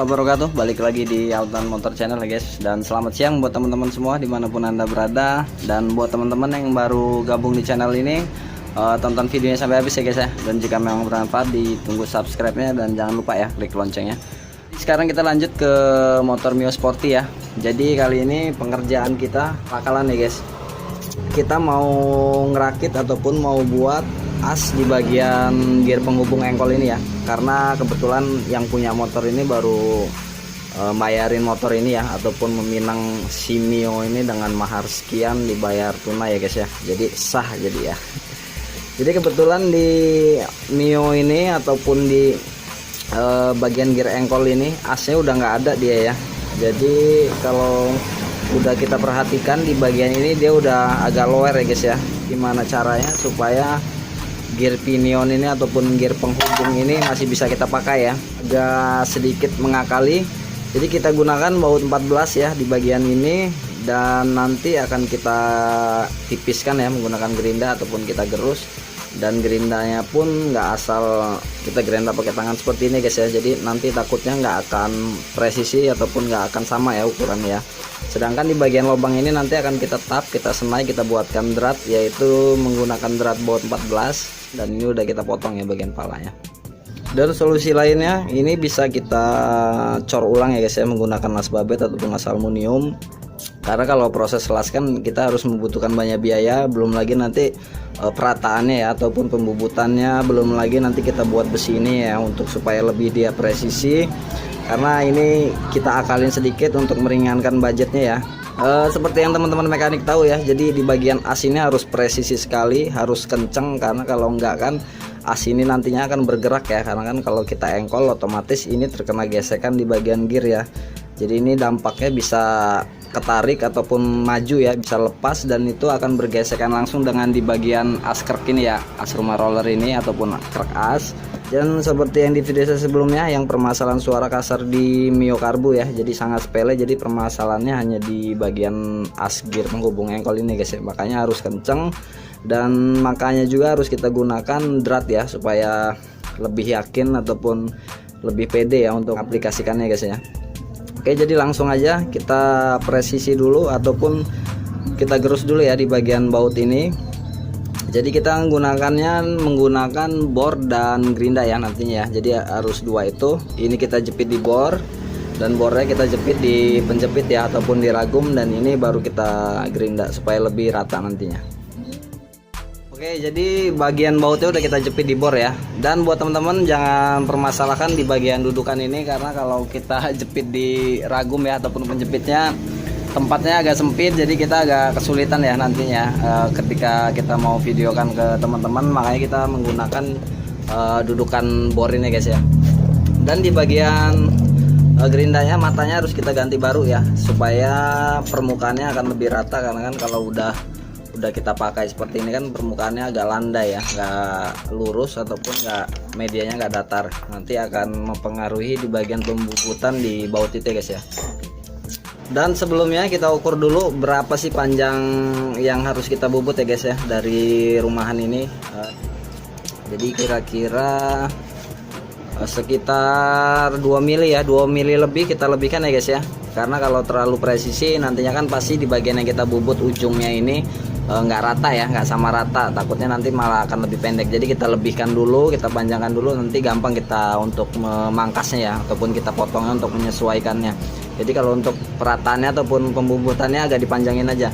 wabarakatuh. Balik lagi di Autan Motor Channel ya guys. Dan selamat siang buat teman-teman semua dimanapun anda berada. Dan buat teman-teman yang baru gabung di channel ini, tonton videonya sampai habis ya guys ya. Dan jika memang bermanfaat, ditunggu subscribe-nya dan jangan lupa ya klik loncengnya. Sekarang kita lanjut ke motor Mio Sporty ya. Jadi kali ini pengerjaan kita bakalan ya guys. Kita mau ngerakit ataupun mau buat as di bagian gear penghubung engkol ini ya, karena kebetulan yang punya motor ini baru bayarin motor ini ya, ataupun meminang si Mio ini dengan mahar sekian dibayar tunai ya guys ya, jadi sah jadi ya. Jadi kebetulan di Mio ini ataupun di bagian gear engkol ini asnya udah nggak ada dia ya. Jadi kalau udah kita perhatikan di bagian ini dia udah agak lower ya guys ya. Gimana caranya supaya gear pinion ini ataupun gear penghubung ini masih bisa kita pakai ya, agak sedikit mengakali. Jadi kita gunakan baut 14 ya di bagian ini, dan nanti akan kita tipiskan ya menggunakan gerinda ataupun kita gerus. Dan gerindanya pun nggak asal kita gerinda pakai tangan seperti ini guys ya, jadi nanti takutnya nggak akan presisi ataupun nggak akan sama ya ukurannya ya. Sedangkan di bagian lubang ini nanti akan kita tap, kita semai, kita buatkan drat, yaitu menggunakan drat baut 14, dan ini udah kita potong ya bagian palanya. Dan solusi lainnya ini bisa kita cor ulang ya guys ya menggunakan las babet ataupun las aluminium. Karena kalau proses las kan kita harus membutuhkan banyak biaya, belum lagi nanti perataannya ya ataupun pembubutannya, belum lagi nanti kita buat besi ini ya untuk supaya lebih dia presisi. Karena ini kita akalin sedikit untuk meringankan budgetnya ya. Seperti yang teman-teman mekanik tahu ya, jadi di bagian as ini harus presisi sekali, harus kenceng, karena kalau enggak kan as ini nantinya akan bergerak ya, karena kan kalau kita engkol otomatis ini terkena gesekan di bagian gear ya. Jadi ini dampaknya bisa ketarik ataupun maju ya, bisa lepas, dan itu akan bergesekan langsung dengan di bagian as krek ini ya, as rumah roller ini ataupun krek as. Dan seperti yang di video saya sebelumnya, yang permasalahan suara kasar di Mio Karbu ya, jadi sangat sepele. Jadi permasalahannya hanya di bagian as gear penghubung engkol ini guys ya, makanya harus kenceng, dan makanya juga harus kita gunakan drat ya supaya lebih yakin ataupun lebih pede ya untuk aplikasikannya guys ya. Oke, jadi langsung aja kita presisi dulu ataupun kita gerus dulu ya di bagian baut ini. Jadi kita menggunakan bor dan gerinda ya nantinya ya. Jadi harus dua itu. Ini kita jepit di bor, dan bornya kita jepit di penjepit ya ataupun di ragum, dan ini baru kita gerinda supaya lebih rata nantinya. Oke, jadi bagian bautnya udah kita jepit di bor ya. Dan buat teman-teman jangan permasalahkan di bagian dudukan ini, karena kalau kita jepit di ragum ya ataupun penjepitnya tempatnya agak sempit, jadi kita agak kesulitan ya nantinya ketika kita mau videokan ke teman-teman. Makanya kita menggunakan dudukan bor ini guys ya. Dan di bagian gerindanya matanya harus kita ganti baru ya, supaya permukaannya akan lebih rata, karena kan kalau udah kita pakai seperti ini kan permukaannya agak landai ya, nggak lurus ataupun medianya nggak datar, nanti akan mempengaruhi di bagian pembubutan di baut itu guys ya. Dan sebelumnya kita ukur dulu berapa sih panjang yang harus kita bubut ya guys ya dari rumahan ini. Jadi kira-kira sekitar 2 mili ya, 2 mili lebih kita lebihkan ya guys ya. Karena kalau terlalu presisi nantinya kan pasti di bagian yang kita bubut ujungnya ini nggak rata ya, nggak sama rata, takutnya nanti malah akan lebih pendek. Jadi kita lebihkan dulu, kita panjangkan dulu, nanti gampang kita untuk memangkasnya ya, ataupun kita potongnya untuk menyesuaikannya. Jadi kalau untuk perataannya ataupun pembubutannya agak dipanjangin aja.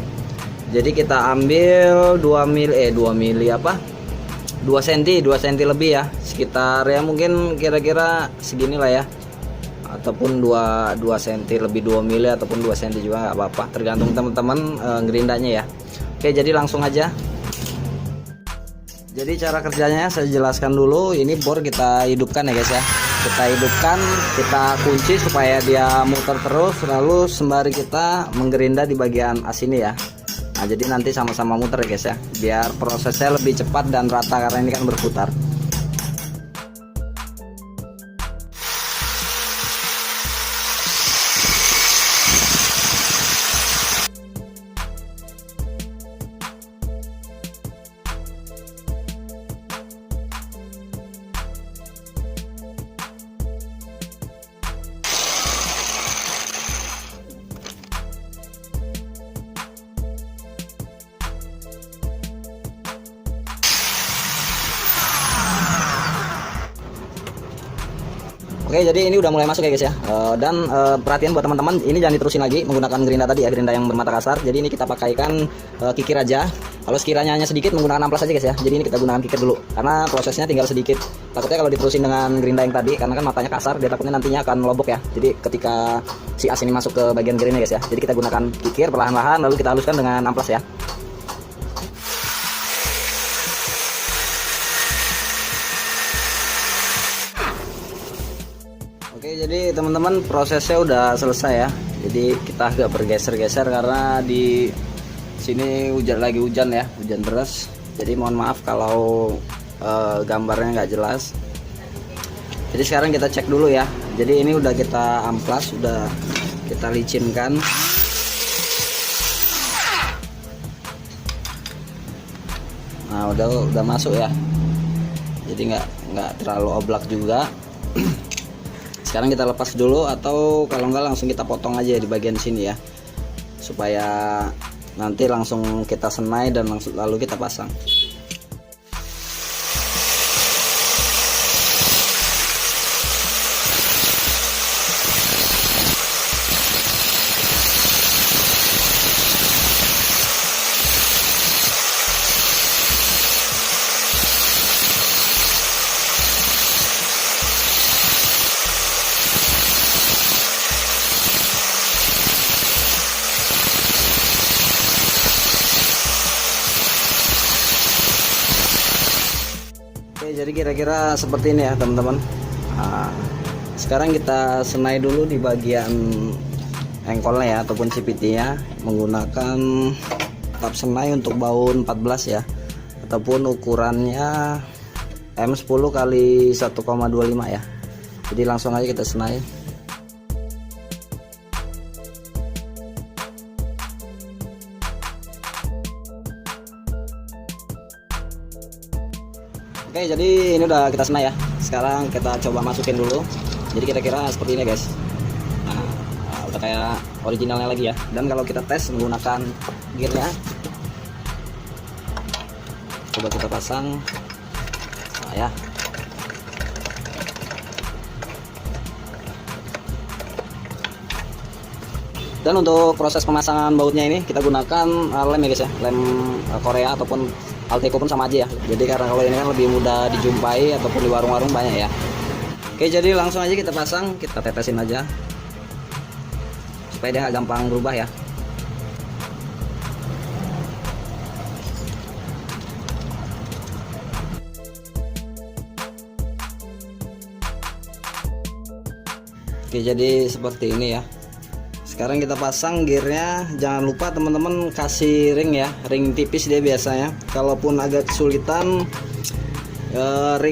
Jadi kita ambil 2 cm lebih ya, sekitar ya mungkin kira-kira segini lah ya, ataupun 2 cm lebih, 2 mili ataupun 2 cm juga nggak apa-apa, tergantung teman-teman gerindanya ya. Oke, jadi langsung aja. Jadi cara kerjanya saya jelaskan dulu. Ini bor kita hidupkan ya guys ya, kita hidupkan, kita kunci supaya dia muter terus, lalu sembari kita menggerinda di bagian as ini ya. Nah, jadi nanti sama-sama muter ya guys ya, biar prosesnya lebih cepat dan rata, karena ini kan berputar. Oke, jadi ini udah mulai masuk ya guys ya. Dan perhatian buat teman-teman, ini jangan diterusin lagi menggunakan gerinda tadi ya, gerinda yang bermata kasar. Jadi ini kita pakaikan kikir aja. Kalau sekiranya hanya sedikit menggunakan amplas aja guys ya. Jadi ini kita gunakan kikir dulu karena prosesnya tinggal sedikit. Takutnya kalau diterusin dengan gerinda yang tadi, karena kan matanya kasar, dia takutnya nantinya akan melobok ya. Jadi ketika si as ini masuk ke bagian gerinda guys ya. Jadi kita gunakan kikir perlahan-lahan, lalu kita haluskan dengan amplas ya. Oke, jadi teman-teman prosesnya udah selesai ya. Jadi kita agak bergeser-geser karena di sini lagi hujan ya, hujan deras. Jadi mohon maaf kalau gambarnya nggak jelas. Jadi sekarang kita cek dulu ya. Jadi ini udah kita amplas, udah kita licinkan. Nah udah masuk ya. Jadi nggak terlalu oblak juga. Sekarang kita lepas dulu, atau kalau enggak langsung kita potong aja di bagian sini ya, supaya nanti langsung kita senai dan lalu kita pasang. Oke, jadi kira-kira seperti ini ya teman-teman. Nah, sekarang kita senai dulu di bagian engkolnya ya, ataupun CPT-nya menggunakan tap senai untuk baut 14 ya, ataupun ukurannya M10 kali 1,25 ya. Jadi langsung aja kita senai. Oke, jadi ini udah kita senai ya. Sekarang kita coba masukin dulu. Jadi kira-kira seperti ini guys. Nah, udah kayak originalnya lagi ya. Dan kalau kita tes menggunakan gearnya, coba kita pasang. Nah ya. Dan untuk proses pemasangan bautnya ini kita gunakan lem ya guys ya, lem Korea ataupun Alteco pun sama aja ya. Jadi karena kalau ini kan lebih mudah dijumpai ataupun di warung-warung banyak ya. Oke, jadi langsung aja kita pasang, kita tetesin aja supaya dia gampang berubah ya. Oke, jadi seperti ini ya. Sekarang kita pasang gearnya. Jangan lupa teman-teman kasih ring ya, ring tipis dia biasanya. Kalaupun agak kesulitan,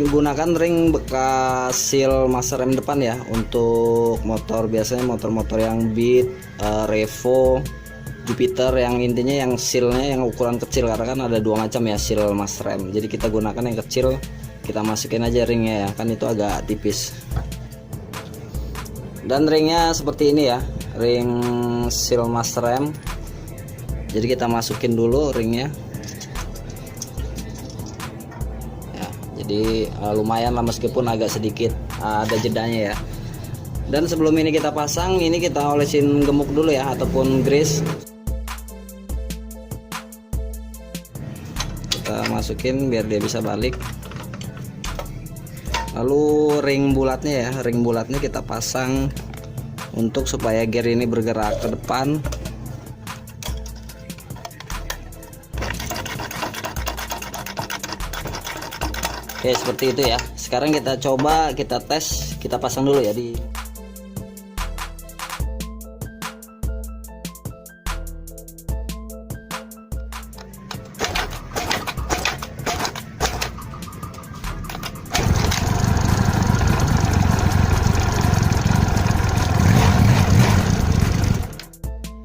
gunakan ring bekas seal master rem depan ya. Untuk motor biasanya motor-motor yang Beat, Revo, Jupiter, yang intinya yang sealnya yang ukuran kecil, karena kan ada dua macam ya seal master rem. Jadi kita gunakan yang kecil, kita masukin aja ringnya ya, kan itu agak tipis. Dan ringnya seperti ini ya, ring seal master rem. Jadi kita masukin dulu ringnya ya. Jadi lumayan lah, meskipun agak sedikit ada jedanya ya. Dan sebelum ini kita pasang, ini kita olesin gemuk dulu ya, ataupun grease. Kita masukin biar dia bisa balik. Lalu ring bulatnya ya, ring bulatnya kita pasang untuk supaya gear ini bergerak ke depan. Oke, seperti itu ya. Sekarang kita coba, kita tes, kita pasang dulu ya di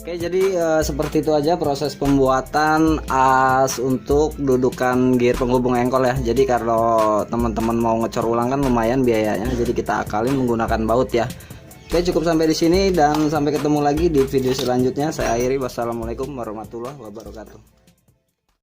Oke, jadi seperti itu aja proses pembuatan as untuk dudukan gear penghubung engkol ya. Jadi kalau teman-teman mau ngecor ulang kan lumayan biayanya, jadi kita akalin menggunakan baut ya. Oke, cukup sampai di sini dan sampai ketemu lagi di video selanjutnya. Saya akhiri, wassalamualaikum warahmatullahi wabarakatuh.